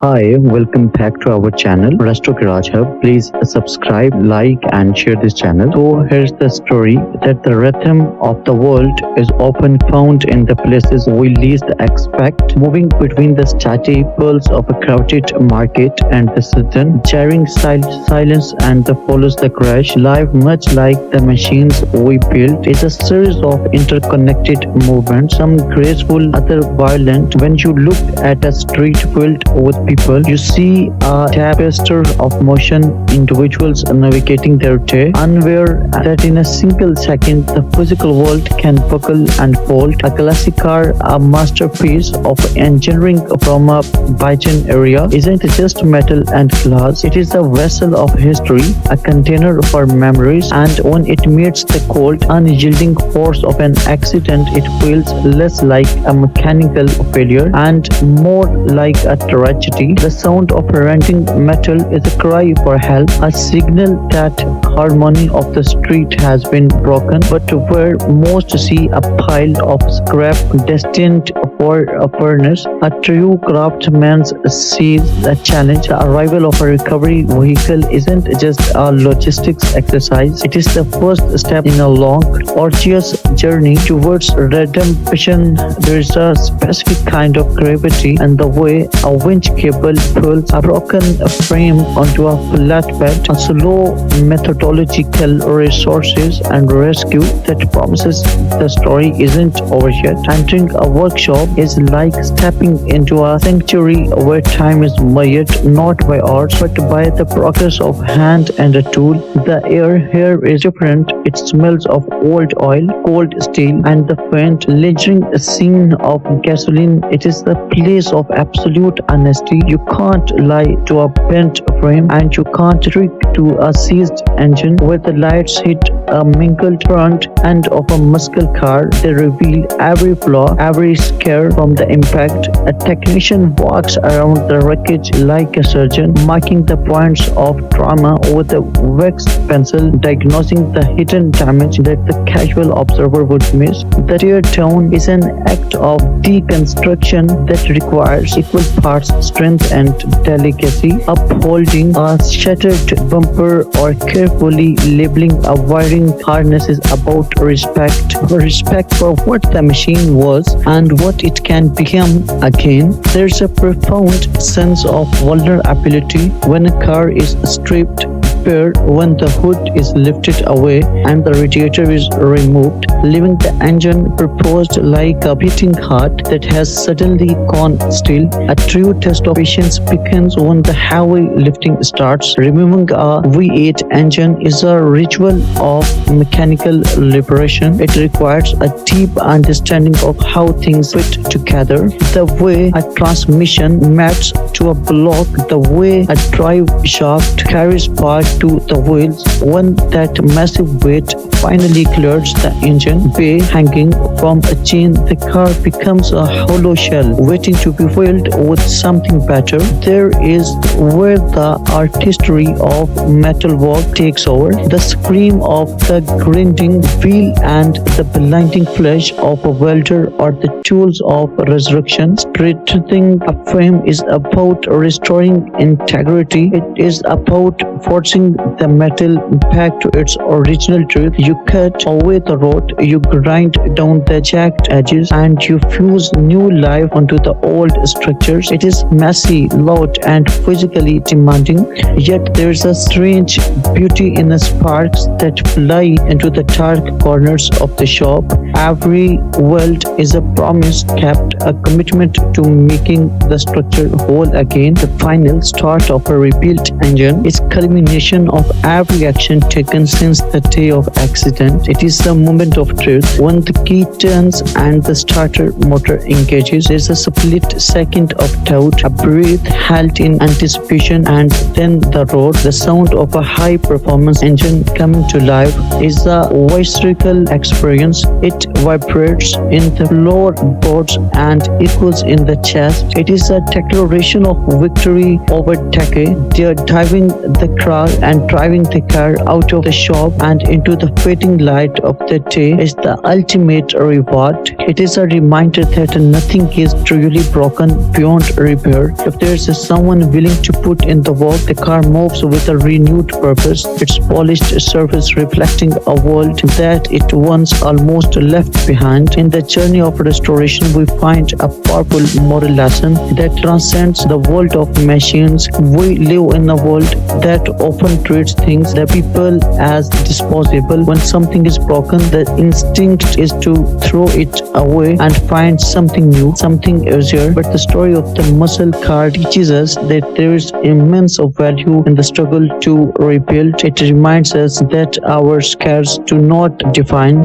Hi, welcome back to our channel, Resto Garage Hub. Please subscribe, like, and share this channel. So, here's the story that the rhythm of the world is often found in the places we least expect, moving between the steady pulse of a crowded market and the sudden, jarring silence and the follows the crash. Life, much like the machines we built, is a series of interconnected movements, some graceful, other violent. When you look at a street filled with people, you see a tapestry of motion, individuals navigating their day, unaware that in a single second the physical world can buckle and fold. A classic car, a masterpiece of engineering from a bygone era, isn't just metal and glass, it is a vessel of history, a container for memories, and when it meets the cold, unyielding force of an accident, it feels less like a mechanical failure and more like a tragedy. The sound of rending metal is a cry for help, a signal that harmony of the street has been broken. But where most see a pile of scrap destined for a furnace, a true craftsman sees a challenge. The arrival of a recovery vehicle isn't just a logistics exercise, it is the first step in a long, arduous journey towards redemption. There is a specific kind of gravity in the way a winch cable pulls a broken frame onto a flatbed, a slow methodological resources and rescue that promises the story isn't over yet. Entering a workshop is like stepping into a sanctuary where time is measured not by hours but by the progress of hand and a tool. The air here is different. It smells of old oil, cold steel, and the faint, lingering scene of gasoline. It is the place of absolute honesty. You can't lie to a bent frame and you can't trick to a seized engine. Where the lights hit a mingled front end of a muscle car, they reveal every flaw, every scare from the impact. A technician walks around the wreckage like a surgeon, marking the points of trauma with a waxed pencil, diagnosing the hidden damage that the casual observer would miss. The tear down is an act of deconstruction that requires equal parts strength and delicacy. Upholding a shattered bumper or carefully labeling a wiring harness is about respect for what the machine was and what it can become again. There's a profound sense of vulnerability when a car is stripped bare, when the hood is lifted away and the radiator is removed, leaving the engine proposed like a beating heart that has suddenly gone still. A true test of patience begins when the heavy lifting starts. Removing a V8 engine is a ritual of mechanical liberation. It requires a deep understanding of how things fit together, the way a transmission maps to a block, the way a drive shaft carries power to the wheels. When that massive weight finally clears the engine bay hanging from a chain, the car becomes a hollow shell waiting to be filled with something better. There is where the artistry of metalwork takes over. The scream of the grinding wheel and the blinding flash of a welder are the tools of resurrection. Straightening a frame is about restoring integrity. It is about forcing the metal back to its original truth. You cut away the rot, you grind down the jagged edges, and you fuse new life onto the old structures. It is messy, loud, and physically demanding, yet there's a strange beauty in the sparks that fly into the dark corners of the shop. Every weld is a promise kept, a commitment to making the structure whole again. The final start of a rebuilt engine is culmination of every action taken since the day of accident. It is the moment of truth. When the key turns and the starter motor engages, there is a split second of doubt, a breath held in anticipation, and then the roar. The sound of a high-performance engine coming to life is a visceral experience. It vibrates in the floorboards and echoes in the chest. It is a declaration of victory over decay. They are driving the car and driving the car out of the shop and into the fading light of the day is the ultimate reward. It is a reminder that nothing is truly broken beyond repair. If there is someone willing to put in the work, the car moves with a renewed purpose, its polished surface reflecting a world that it once almost left behind. In the journey of restoration, we find a powerful moral lesson that transcends the world of machines. We live in a world that often treats things, the people, as disposable. When something is broken, the instinct is to throw it away and find something new, something easier. But the story of the muscle car teaches us that there is immense value in the struggle to rebuild. It reminds us that our scars do not define.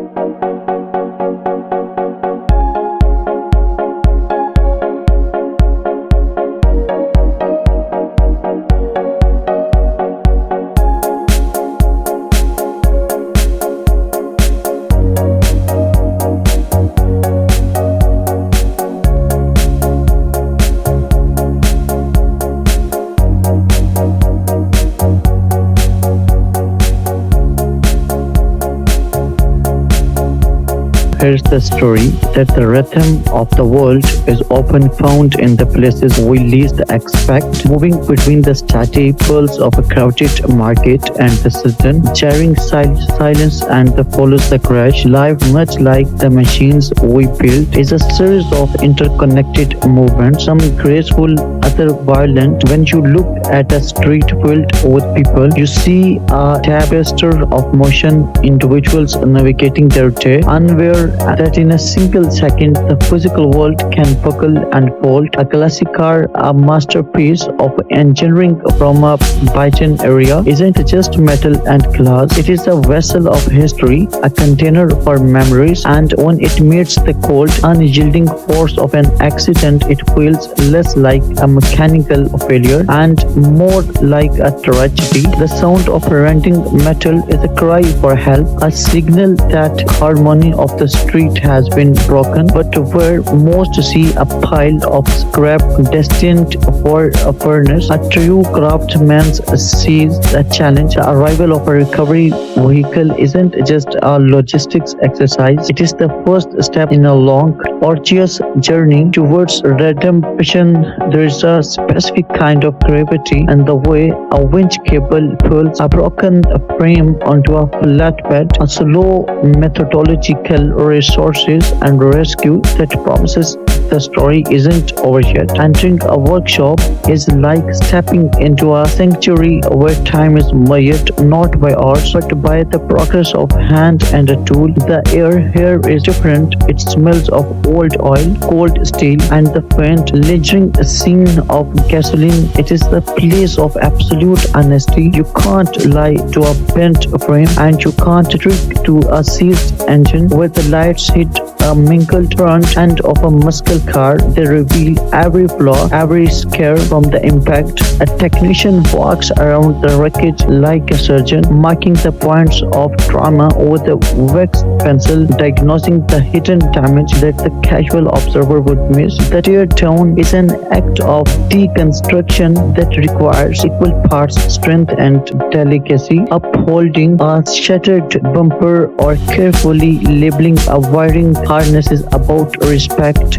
Here's the story that the rhythm of the world is often found in the places we least expect, moving between the steady pulse of a crowded market and the sudden jarring silence and the follows the crash. Life, much like the machines we build, is a series of interconnected movements, some graceful, other violent. When you look at a street filled with people, you see a tapestry of motion, individuals navigating their day, unaware that in a single second the physical world can buckle and fold. A classic car, a masterpiece of engineering from a Byzantine area, isn't just metal and glass. It is a vessel of history, a container for memories, and when it meets the cold, unyielding force of an accident, it feels less like a mechanical failure and more like a tragedy. The sound of rending metal is a cry for help, a signal that harmony of the street has been broken. But where most see a pile of scrap destined for a furnace, a true craftsman sees a challenge. The arrival of a recovery vehicle isn't just a logistics exercise, it is the first step in a long, arduous journey towards redemption. There is a specific kind of gravity in the way a winch cable pulls a broken frame onto a flatbed, a slow methodological resources and rescue that promises the story isn't over yet. Entering a workshop is like stepping into a sanctuary where time is measured not by hours but by the progress of hand and a tool. The air here is different. It smells of old oil, cold steel, and the faint, lingering scene of gasoline. It is the place of absolute honesty. You can't lie to a bent frame and you can't trick to a seized engine. Where the lights hit a mingled front end of a muscle car, they reveal every flaw, every scare from the impact. A technician walks around the wreckage like a surgeon, marking the points of trauma with a wax pencil, diagnosing the hidden damage that the casual observer would miss. The tear down is an act of deconstruction that requires equal parts strength and delicacy. Upholding a shattered bumper or carefully labeling a wiring harness is about respect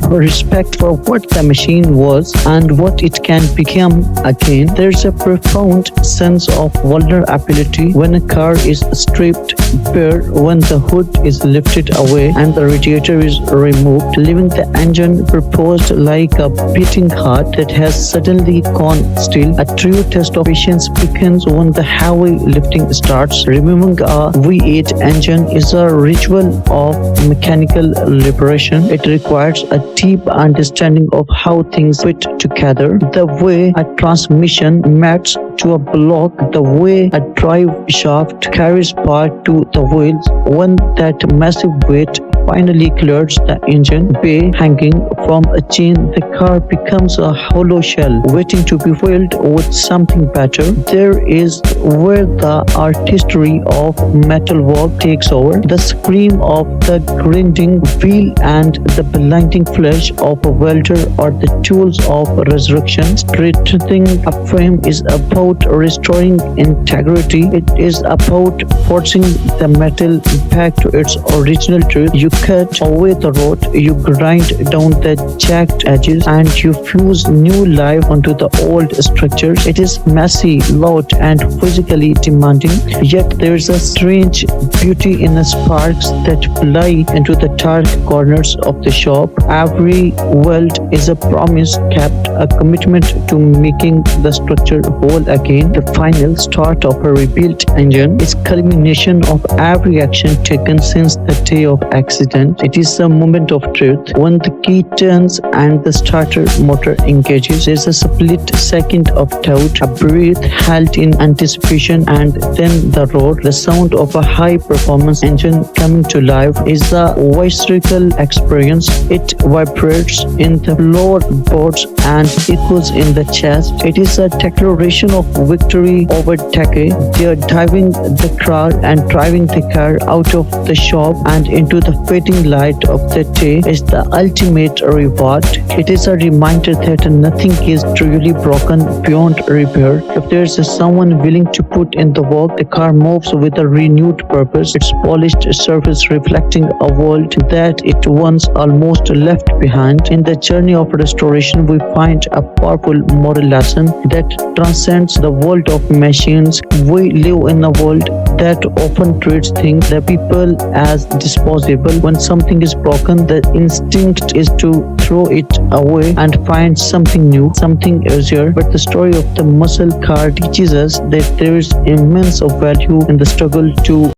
for what the machine was and what it can become again. There's a profound sense of vulnerability when a car is stripped bare, when the hood is lifted away and the radiator is removed, leaving the engine proposed like a beating heart that has suddenly gone still. A true test of patience begins when the heavy lifting starts. Removing a V8 engine is a ritual of mechanical liberation. It requires a deep understanding of how things fit together, the way a transmission maps to a block, the way a drive shaft carries power to the wheels. When that massive weight finally clears the engine bay. Hanging from a chain, the car becomes a hollow shell, waiting to be filled with something better. There is where the artistry of metalwork takes over. The scream of the grinding wheel and the blinding flash of a welder are the tools of resurrection. Strengthening a frame is about restoring integrity. It is about forcing the metal back to its original truth. You cut away the rot, you grind down the jagged edges, and you fuse new life onto the old structures. It is messy, loud, and physically demanding, yet there is a strange beauty in the sparks that fly into the dark corners of the shop. Every weld is a promise kept, a commitment to making the structure whole again. The final start of a rebuilt engine is culmination of every action taken since the day of accident. It is a moment of truth. When the key turns and the starter motor engages, there is a split second of doubt, a breath held in anticipation, and then the roar. The sound of a high-performance engine coming to life is a visceral experience. It vibrates in the floorboards and echoes in the chest. It is a declaration of victory over decay. They are diving the car and driving the car out of the shop and into the fading light of the day is the ultimate reward. It is a reminder that nothing is truly broken beyond repair. If there is someone willing to put in the work, the car moves with a renewed purpose, its polished surface reflecting a world that it once almost left behind. In the journey of restoration, we find a powerful moral lesson that transcends the world of machines. We live in a world that often treats things, the people, as disposable. When something is broken, the instinct is to throw it away and find something new, something easier. But the story of the muscle car teaches us that there is immense value in the struggle to